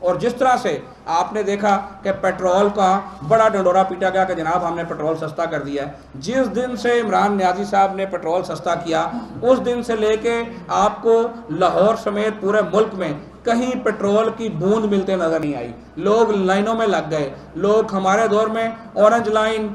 اور جس طرح سے آپ نے دیکھا کہ پیٹرول کا بڑا ڈنڈورا پیٹا گیا کہ جناب ہم نے پیٹرول سستا کر دیا ہے، جس دن سے عمران نیازی صاحب نے پیٹرول سستا کیا اس دن سے لے کے آپ کو لاہور سمیت پورے ملک میں کہیں پیٹرول کی بوند ملتے نظر نہیں آئی. لوگ لائنوں میں لگ گئے. لوگ ہمارے دور میں اورنج لائن،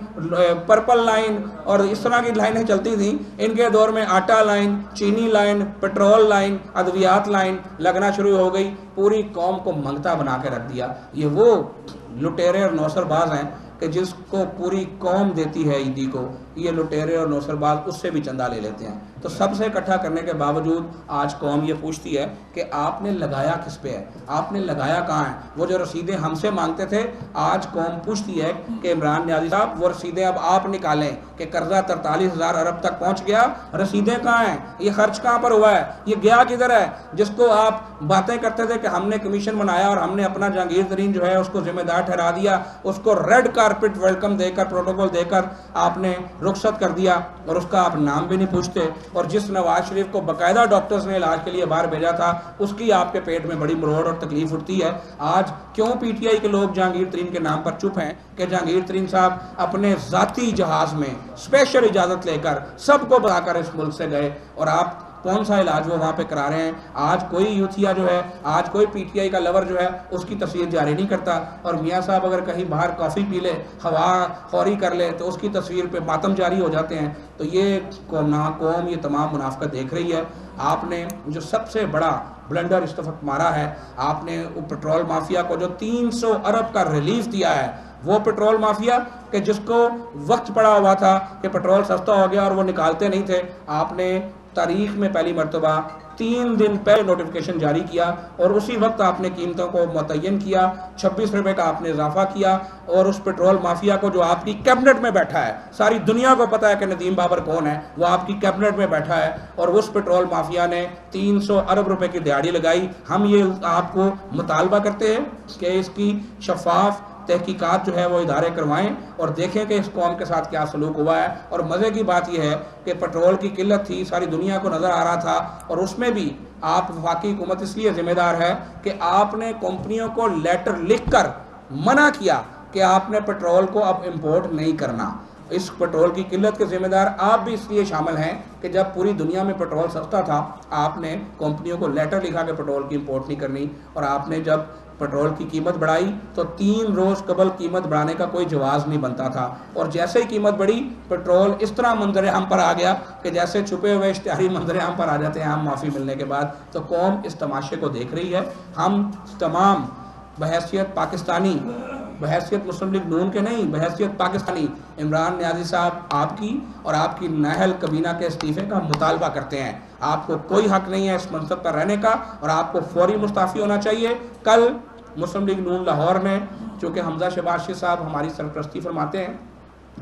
پرپل لائن اور اس طرح کی لائنیں چلتی تھیں، ان کے دور میں آٹا لائن، چینی لائن، پیٹرول لائن، ادویات لائن لگنا شروع ہو گئی. پوری قوم کو منگتا بنا کے رکھ دیا. یہ وہ لٹیرے اور نوسر باز ہیں کہ جس کو پوری قوم دیتی ہے عیدی کو، یہ لٹیرے اور نوسر باز اس سے بھی چندہ لے لیتے ہیں. تو سب سے اکٹھا کرنے کے باوجود آج قوم یہ پوچھتی ہے کہ آپ نے لگایا کس پہ ہے، آپ نے لگایا کہاں ہے. وہ جو رسیدیں ہم سے مانگتے تھے، آج قوم پوچھتی ہے کہ عمران نیازی صاحب وہ رسیدیں اب آپ نکالیں کہ قرضہ 43,000 ارب تک پہنچ گیا، رسیدیں کہاں ہیں، یہ خرچ کہاں پر ہوا ہے، یہ گیا کدھر ہے. جس کو آپ باتیں کرتے تھے کہ ہم نے کمیشن بنایا اور ہم نے اپنا جہانگیر ترین جو ہے اس کو ذمہ دار ٹھہرا دیا، اس کو ریڈ کارپٹ ویلکم دے کر، پروٹوکول دے کر آپ نے رخصت کر دیا اور اس کا آپ نام بھی نہیں پوچھتے. اور جس نواز شریف کو باقاعدہ ڈاکٹرز نے علاج کے لیے باہر بھیجا تھا، اس کی آپ کے پیٹ میں بڑی مروڑ اور تکلیف اٹھتی ہے. آج کیوں پی ٹی آئی کے لوگ جہانگیر ترین کے نام پر چپ ہیں کہ جہانگیر ترین صاحب اپنے ذاتی جہاز میں اسپیشل اجازت لے کر سب کو بلا کر اس ملک سے گئے، اور آپ کون سا علاج وہ وہاں پہ کرا رہے ہیں. آج کوئی یوتھیا جو ہے، آج کوئی پی ٹی آئی کا لور جو ہے اس کی تصویر جاری نہیں کرتا، اور میاں صاحب اگر کہیں باہر کافی پی لے، ہوا خوری کر لے تو اس کی تصویر پہ ماتم جاری ہو جاتے ہیں. تو یہ قوم یہ تمام منافقت دیکھ رہی ہے. آپ نے جو سب سے بڑا بلنڈر اس وقت مارا ہے، آپ نے پیٹرول مافیا کو جو 300 ارب کا ریلیف دیا ہے، وہ پیٹرول مافیا کہ جس کو وقت پڑا ہوا تھا کہ پیٹرول سستا ہو گیا اور وہ نکالتے نہیں تھے، آپ نے تاریخ میں پہلی مرتبہ 3 دن پہلے نوٹیفیکیشن جاری کیا اور اسی وقت آپ نے قیمتوں کو متعین کیا. 26 روپے کا آپ نے اضافہ کیا، اور اس پیٹرول مافیا کو جو آپ کی کیبنٹ میں بیٹھا ہے، ساری دنیا کو پتا ہے کہ ندیم بابر کون ہے، وہ آپ کی کیبنٹ میں بیٹھا ہے، اور اس پیٹرول مافیا نے 300 ارب روپے کی دیہڑی لگائی. ہم یہ آپ کو مطالبہ کرتے ہیں کہ اس کی شفاف تحقیقات جو ہے وہ ادارے کروائیں اور دیکھیں کہ اس قوم کے ساتھ کیا سلوک ہوا ہے. اور مزے کی بات یہ ہے کہ پیٹرول کی قلت تھی، ساری دنیا کو نظر آ رہا تھا، اور اس میں بھی آپ وفاقی حکومت اس لیے ذمہ دار ہے کہ آپ نے کمپنیوں کو لیٹر لکھ کر منع کیا کہ آپ نے پیٹرول کو اب امپورٹ نہیں کرنا. اس پیٹرول کی قلت کے ذمہ دار آپ بھی اس لیے شامل ہیں کہ جب پوری دنیا میں پیٹرول سستا تھا، آپ نے کمپنیوں کو لیٹر لکھا کہ پیٹرول کی امپورٹ نہیں کرنی، اور آپ نے جب پیٹرول کی قیمت بڑھائی تو 3 روز قبل قیمت بڑھانے کا کوئی جواز نہیں بنتا تھا، اور جیسے ہی قیمت بڑھی پیٹرول اس طرح منظر عام پر آ گیا کہ جیسے چھپے ہوئے اشتہاری منظر عام پر آ جاتے ہیں ہم معافی ملنے کے بعد. تو قوم اس تماشے کو دیکھ رہی ہے. ہم تمام بحیثیت پاکستانی، بحیثیت مسلم لیگ نون کے نہیں، بحیثیت پاکستانی عمران نیازی صاحب آپ کی اور آپ کی نااہل کابینہ کے استعفے کا مطالبہ کرتے ہیں. آپ کو کوئی حق نہیں ہے اس منصب پر رہنے کا، اور آپ کو فوری مستعفی ہونا چاہیے. کل مسلم لیگ نون لاہور نے، چونکہ حمزہ شہباز صاحب ہماری سرپرستی فرماتے ہیں،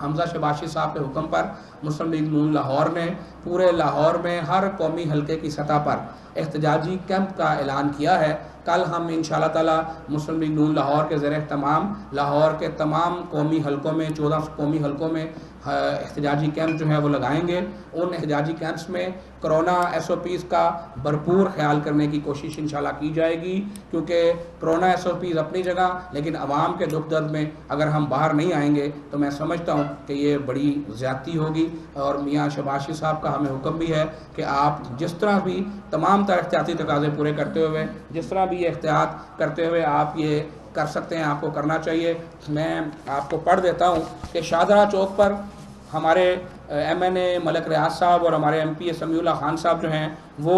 حمزہ شہباز صاحب کے حکم پر مسلم لیگ نون لاہور نے پورے لاہور میں ہر قومی حلقے کی سطح پر احتجاجی کیمپ کا اعلان کیا ہے. کل ہم انشاءاللہ تعالی مسلم لیگ نون لاہور کے زیر اہتمام لاہور کے تمام قومی حلقوں میں 14 قومی حلقوں میں احتجاجی کیمپ جو ہے وہ لگائیں گے. ان احتجاجی کیمپس میں کرونا SOPs کا بھرپور خیال کرنے کی کوشش انشاءاللہ کی جائے گی، کیونکہ کرونا SOPs اپنی جگہ، لیکن عوام کے دکھ درد میں اگر ہم باہر نہیں آئیں گے تو میں سمجھتا ہوں کہ یہ بڑی زیادتی ہوگی. اور میاں شہباز صاحب کا ہمیں حکم بھی ہے کہ آپ جس طرح بھی تمام تر احتیاطی تقاضے پورے کرتے ہوئے، جس طرح بھی یہ احتیاط کرتے ہوئے آپ یہ کر سکتے ہیں، آپ کو کرنا چاہیے. میں آپ کو پڑھ دیتا ہوں کہ شاہدرہ چوک پر ہمارے MNA ملک ریاض صاحب اور ہمارے MP سمیع اللہ خان صاحب جو ہیں وہ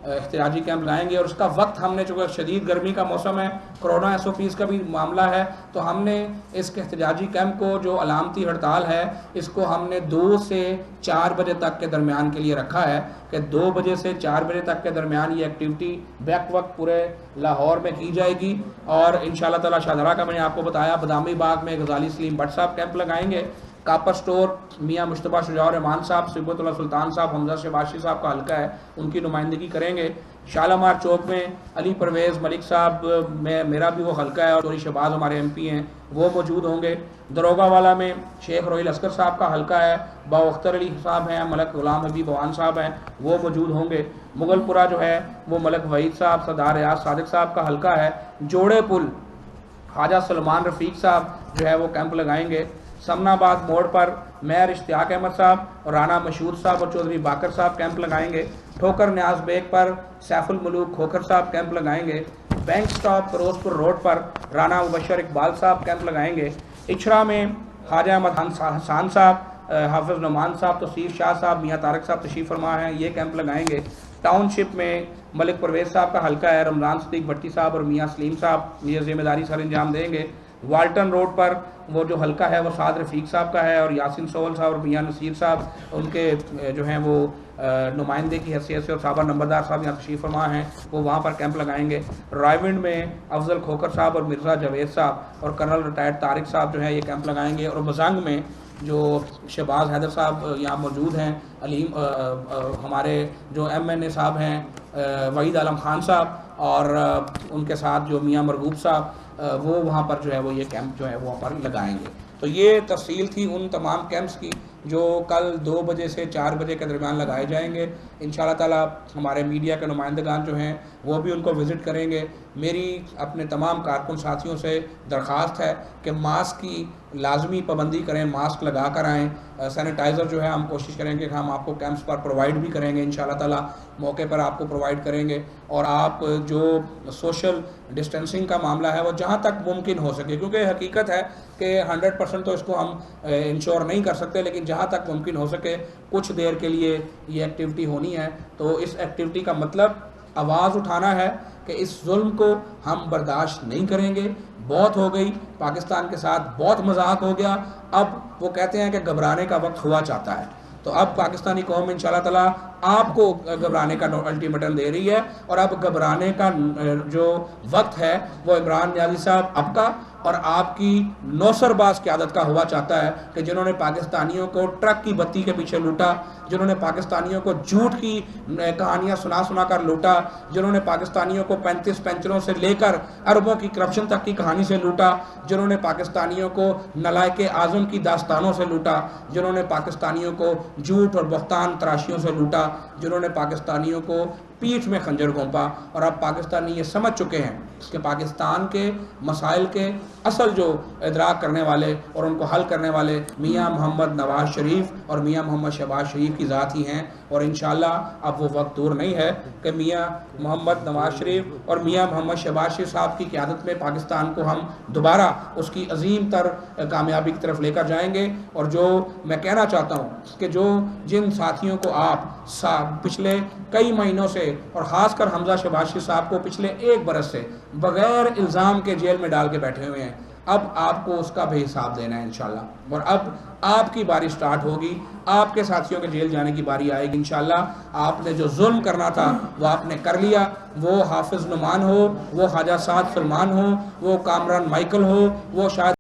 احتجاجی کیمپ لائیں گے، اور اس کا وقت ہم نے، چونکہ شدید گرمی کا موسم ہے، کرونا SOPs کا بھی معاملہ ہے، تو ہم نے اس کے احتجاجی کیمپ کو جو علامتی ہڑتال ہے اس کو ہم نے 2 سے 4 بجے تک کے درمیان کے لیے رکھا ہے کہ 2 بجے سے 4 بجے تک کے درمیان یہ ایکٹیویٹی بیک وقت پورے لاہور میں کی جائے گی. اور انشاءاللہ تعالی شاہدرہ کا میں نے آپ کو بتایا، بادامی باغ میں غزالی سلیم بٹ صاحب کیمپ لگائیں گے. کاپر سٹور میاں مشتبہ شجاع الرحمان صاحب، صبغت اللہ سلطان صاحب، حمزہ شہباز صاحب کا حلقہ ہے، ان کی نمائندگی کریں گے. شالامار چوک میں علی پرویز ملک صاحب میں میرا بھی وہ حلقہ ہے اور چوری شہباز ہمارے ایم پی ہیں وہ موجود ہوں گے. دروگا والا میں شیخ رویل اسکر صاحب کا حلقہ ہے, بااختر علی صاحب ہیں, ملک غلام حبیب عوان صاحب ہیں وہ موجود ہوں گے. مغل پورہ جو ہے وہ ملک وحید صاحب سردار ریاض صادق صاحب کا حلقہ ہے. جوڑے پل خواجہ سلمان رفیق صاحب جو ہے وہ کیمپ لگائیں گے. سمنا آباد موڑ پر میر اشتیاق احمد صاحب اور رانا مشہور صاحب اور چودھری باقر صاحب کیمپ لگائیں گے. ٹھوکر نیاز بیگ پر سیف الملوک کھوکھر صاحب کیمپ لگائیں گے. بینک سٹاپ فیروز پور روڈ پر رانا مبشر اقبال صاحب کیمپ لگائیں گے. اچھرا میں خواجہ احمد حسان صاحب, حافظ نعمان صاحب, توصیف شاہ صاحب, میاں طارق صاحب تشریف فرما ہیں, یہ کیمپ لگائیں گے. ٹاؤن شپ میں ملک پرویز صاحب کا حلقہ ہے, رمضان صدیق بھٹی صاحب اور میاں سلیم صاحب یہ ذمہ داری سر انجام دیں گے. والٹن روڈ پر وہ جو حلقہ ہے وہ سعد رفیق صاحب کا ہے اور یاسین سول صاحب اور میاں نصیر صاحب ان کے جو ہیں وہ نمائندے کی حیثیت سے, اور صابر نمبردار صاحب یہاں تشریف فرما ہیں وہ وہاں پر کیمپ لگائیں گے. رائیونڈ میں افضل کھوکر صاحب اور مرزا جاوید صاحب اور کرنل ریٹائرڈ طارق صاحب جو ہے یہ کیمپ لگائیں گے. اور مزنگ میں جو شہباز حیدر صاحب یہاں موجود ہیں, علیم ہمارے جو ایم این اے صاحب ہیں وحید عالم خان صاحب اور ان کے ساتھ جو میاں مرغوب صاحب وہ وہاں پر جو ہے وہ یہ کیمپ جو ہے وہ وہاں پر لگائیں گے. تو یہ تفصیل تھی ان تمام کیمپس کی جو کل 2 بجے سے 4 بجے کے درمیان لگائے جائیں گے. انشاءاللہ تعالیٰ ہمارے میڈیا کے نمائندگان جو ہیں وہ بھی ان کو وزٹ کریں گے. میری اپنے تمام کارکن ساتھیوں سے درخواست ہے کہ ماسک کی لازمی پابندی کریں, ماسک لگا کر آئیں. سینیٹائزر جو ہے ہم کوشش کریں گے کہ ہم آپ کو کیمپس پر پرووائڈ بھی کریں گے, انشاءاللہ تعالیٰ موقع پر آپ کو پرووائڈ کریں گے. اور آپ جو سوشل ڈسٹینسنگ کا معاملہ ہے وہ جہاں تک ممکن ہو سکے, کیونکہ حقیقت ہے کہ 100% تو اس کو ہم انشور نہیں کر سکتے, لیکن جہاں تک ممکن ہو سکے کچھ دیر کے لیے یہ ایکٹیویٹی ہونی ہے. تو اس ایکٹیویٹی کا مطلب آواز اٹھانا ہے کہ اس ظلم کو ہم برداشت نہیں کریں گے. بہت ہو گئی, پاکستان کے ساتھ بہت مذاق ہو گیا. اب وہ کہتے ہیں کہ گھبرانے کا وقت ہوا چاہتا ہے, تو اب پاکستانی قوم انشاءاللہ تعالیٰ آپ کو گھبرانے کا الٹیمیٹم دے رہی ہے. اور اب گھبرانے کا جو وقت ہے وہ عمران نیازی صاحب اب کا اور آپ کی نوسر باز قیادت کا ہوا چاہتا ہے, کہ جنہوں نے پاکستانیوں کو ٹرک کی بتی کے پیچھے لوٹا, جنہوں نے پاکستانیوں کو جھوٹ کی کہانیاں سنا کر لوٹا, جنہوں نے پاکستانیوں کو 35 پینچروں سے لے کر اربوں کی کرپشن تک کی کہانی سے لوٹا, جنہوں نے پاکستانیوں کو نلائق اعظم کی داستانوں سے لوٹا, جنہوں نے پاکستانیوں کو جھوٹ اور بہتان تراشیوں سے لوٹا, جنہوں نے پاکستانیوں کو پیٹھ میں خنجر گھونپا. اور اب پاکستانی یہ سمجھ چکے ہیں کہ پاکستان کے مسائل کے اصل جو ادراک کرنے والے اور ان کو حل کرنے والے میاں محمد نواز شریف اور میاں محمد شہباز شریف کی ذات ہی ہیں. اور انشاءاللہ اب وہ وقت دور نہیں ہے کہ میاں محمد نواز شریف اور میاں محمد شہباز شریف صاحب کی قیادت میں پاکستان کو ہم دوبارہ اس کی عظیم تر کامیابی کی طرف لے کر جائیں گے. اور جو میں کہنا چاہتا ہوں کہ جن ساتھیوں کو آپ پچھلے کئی مہینوں سے اور خاص کر حمزہ شہباز شریف صاحب کو پچھلے 1 برس سے بغیر الزام کے جیل میں ڈال کے بیٹھے ہوئے ہیں, اب آپ کو اس کا بھی حساب دینا ہے انشاءاللہ. اور اب آپ کی باری سٹارٹ ہوگی, آپ کے ساتھیوں کے جیل جانے کی باری آئے گی انشاءاللہ. آپ نے جو ظلم کرنا تھا وہ آپ نے کر لیا, وہ حافظ نعمان ہو, وہ خواجہ سعد سلمان ہو, وہ کامران مائیکل ہو, وہ شاید